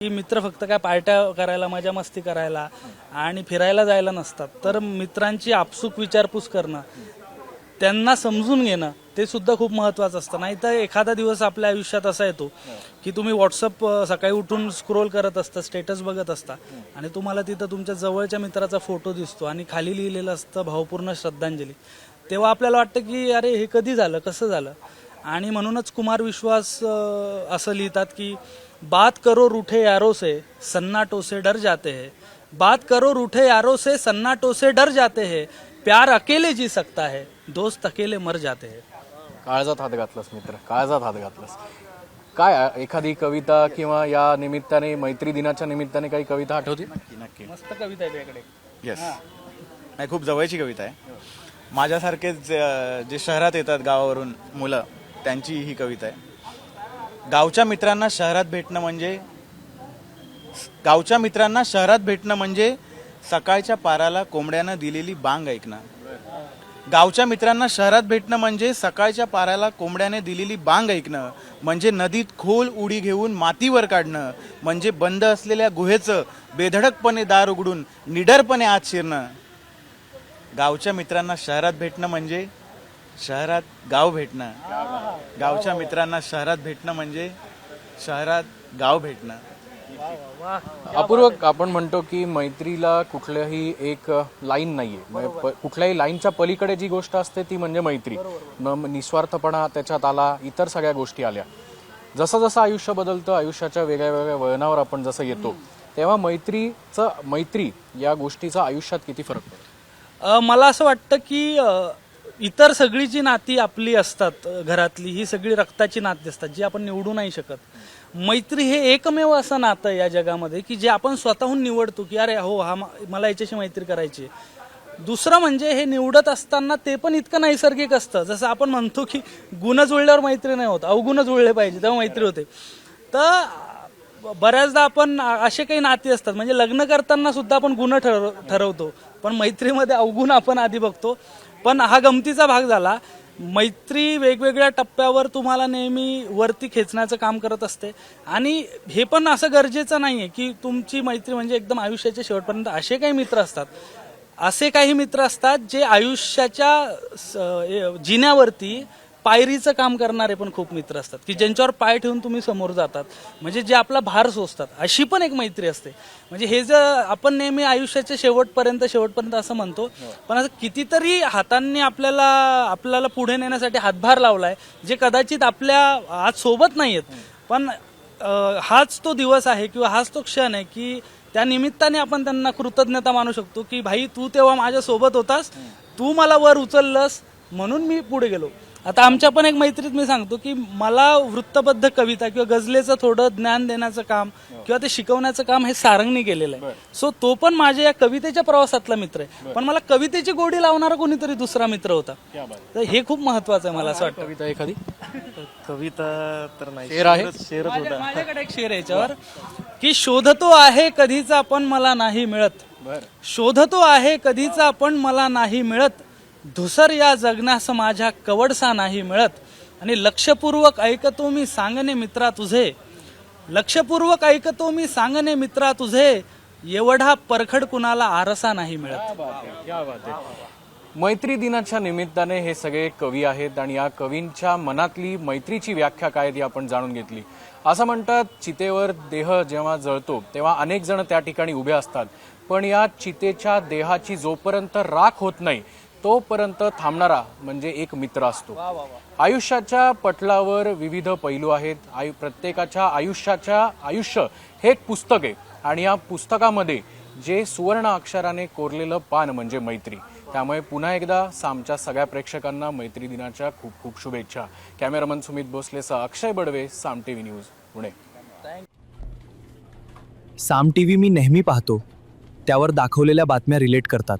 की मित्र फक्त काय पार्ट्या करायला, मजा मस्ती करायला आणि फिरायला जायला नसतात, तर मित्रांची आपसूक विचारपूस करणं, त्यांना समजून घेणं ते सुद्धा खूप महत्त्वाचं असतं. नाहीतर एखादा दिवस आपल्या आयुष्यात असा येतो की तुम्ही व्हॉट्सअप सकाळी उठून स्क्रोल करत असता, स्टेटस बघत असता आणि तुम्हाला तिथं तुमच्या जवळच्या मित्राचा फोटो दिसतो आणि खाली लिहिलेलं असतं भावपूर्ण श्रद्धांजली. तेव्हा आपल्याला वाटतं की अरे हे कधी झालं, कसं झालं. आणि म्हणूनच कुमार विश्वास असं लिहितात की बात करो रूठे यारों से सन्नाटों से डर जाते हैं, बात करो रूठे यारों से सन्नाटों से डर जाते हैं, प्यार अकेले जी सकता है, दोस्त अकेले मर जाते हैं. काळजात हात घातलास मित्र, काळजात हात घातलास. काय एखादी कविता किंवा या निमित्ताने मैत्री दिनाच्या निमित्ताने काही कविता आठवते? नक्की. मस्त कविता आहे त्याकडे. येस. नाही, खूप जवळची कविता आहे. माझ्यासारखेच जे शहरात येतात गावावरून मुलं, त्यांची ही कविता आहे. गावच्या मित्रांना शहरात भेटणं म्हणजे सकाळच्या पाराला कोंबड्यानं दिलेली बांग ऐकणं. गावच्या मित्रांना शहरात भेटणं म्हणजे सकाळच्या पाराला कोंबड्याने दिलेली बांग ऐकणं, म्हणजे नदीत खोल उडी घेऊन मातीवर काढणं, म्हणजे बंद असलेल्या गुहेचं बेधडकपणे दार उघडून निडरपणे आत शिरणं. गावच्या मित्रांना शहरात भेटणं म्हणजे शहरात गाव भेटणं. गावच्या मित्रांना शहरात भेटणं म्हणजे शहरात गाव भेटणं. अपूर्व, आपण म्हणतो की मैत्रीला कुठल्याही एक लाईन नाहीये, म्हणजे कुठल्याही लाईनच्या पलीकडे जी गोष्ट असते ती म्हणजे मैत्री. निस्वार्थपणा त्याच्यात आला, इतर सगळ्या गोष्टी आल्या. जसं जसं आयुष्य बदलतं, आयुष्याच्या वेगळ्या वेगळ्या वळणावर आपण जसं येतो, तेव्हा मैत्री या गोष्टीचा आयुष्यात किती फरक पडतो? मला असं वाटतं की इतर सगळी जी नाती आपली असतात घरातली, ही सगळी रक्ताची नाती असतात जी आपण निवडू नाही शकत. मैत्री हे एकमेव असं नातं आहे या जगामध्ये की जे आपण स्वतःहून निवडतो की अरे हो, हा मला याच्याशी मैत्री करायची. दुसरं म्हणजे हे निवडत असताना ते पण इतकं नैसर्गिक असतं. जसं आपण म्हणतो की गुण जुळल्यावर मैत्री नाही होत, अवगुण जुळले पाहिजे तेव्हा मैत्री होते. तर बऱ्याचदा आपण असे काही नाती असतात, म्हणजे लग्न करताना सुद्धा आपण गुण ठरवतो, पण मैत्रीमध्ये अवगुण आपण आधी बघतो. पण हा गमतीचा भाग झाला. मैत्री वेगवेगळ्या टप्प्यावर तुम्हाला नेहमी वरती खेचण्याचं काम करत असते. आणि हे पण असं गरजेचं नाहीये की तुमची मैत्री म्हणजे एकदम आयुष्याच्या शेवटपर्यंत. असे काही मित्र असतात जे आयुष्याच्या जिन्यावरती पायरीचं काम करणारे पण खूप मित्र असतात की ज्यांच्यावर पाय ठेवून तुम्ही समोर जातात, म्हणजे जे आपला भार सोसतात. अशी पण एक मैत्री असते. म्हणजे हे जर आपण नेहमी आयुष्याच्या शेवटपर्यंत असं म्हणतो, पण असं कितीतरी हातांनी आपल्याला पुढे नेण्यासाठी हातभार लावलाय, जे कदाचित आपल्या आज सोबत नाहीयेत, पण हाच तो दिवस आहे किंवा हाच तो क्षण आहे की त्या निमित्ताने आपण त्यांना कृतज्ञता मानू शकतो की भाई, तू तेव्हा माझ्या सोबत होतास, तू मला वर उचललंस म्हणून मी पुढे गेलो. आता आमच्या पण एक मैत्रीत मी सांगतो की मला वृत्तबद्ध कविता किंवा गझलेचं थोडं ज्ञान देण्याचं काम किंवा ते शिकवण्याचं काम हे सारंगने केलेलं आहे. सो तो पण माझ्या या कवितेच्या प्रवासातला मित्र आहे, पण मला कवितेची गोडी लावणारा कोणीतरी दुसरा मित्र होता. तर हे खूप महत्वाचं आहे मला असं वाटतं. कविता एखादी? कविता तर नाही, शेर आहे? शेरच होता. माझ्याकडे एक शेर आहे याच्यावर की शोधतो आहे कधीचा पण मला नाही मिळत, शोधतो आहे कधीचा पण मला नाही मिळत, धुसर या जगण्यास माझ्या कवडसा नाही मिळत, आणि लक्षपूर्वक ऐकतो मी सांगणे मित्रा तुझे, लक्षपूर्वक ऐकतो मी सांगणे मित्रा तुझे, एवढा परखड कुणाला आरसा नाही मिळत. मैत्री दिनाच्या निमित्ताने हे सगळे कवी आहेत आणि या कवींच्या मनातली मैत्रीची व्याख्या काय ती आपण जाणून घेतली. असं म्हणतात, चितेवर देह जेव्हा जळतो तेव्हा अनेक जण त्या ठिकाणी उभे असतात, पण या चितेच्या देहाची जोपर्यंत राख होत नाही तोपर्यंत थांबणारा म्हणजे एक मित्र असतो. आयुष्याच्या पटलावर विविध पैलू आहेत. प्रत्येकाच्या आयुष्य हे एक पुस्तक आहे आणि या पुस्तकामध्ये जे सुवर्ण अक्षराने कोरलेलं पान म्हणजे मैत्री. त्यामुळे पुन्हा एकदा सामच्या सगळ्या प्रेक्षकांना मैत्री दिनाच्या खूप खूप शुभेच्छा. कॅमेरामन सुमित भोसलेसह अक्षय बडवे, साम टीव्ही न्यूज, पुणे. साम टीव्ही मी नेहमी पाहतो, त्यावर दाखवलेल्या बातम्या रिलेट करतात.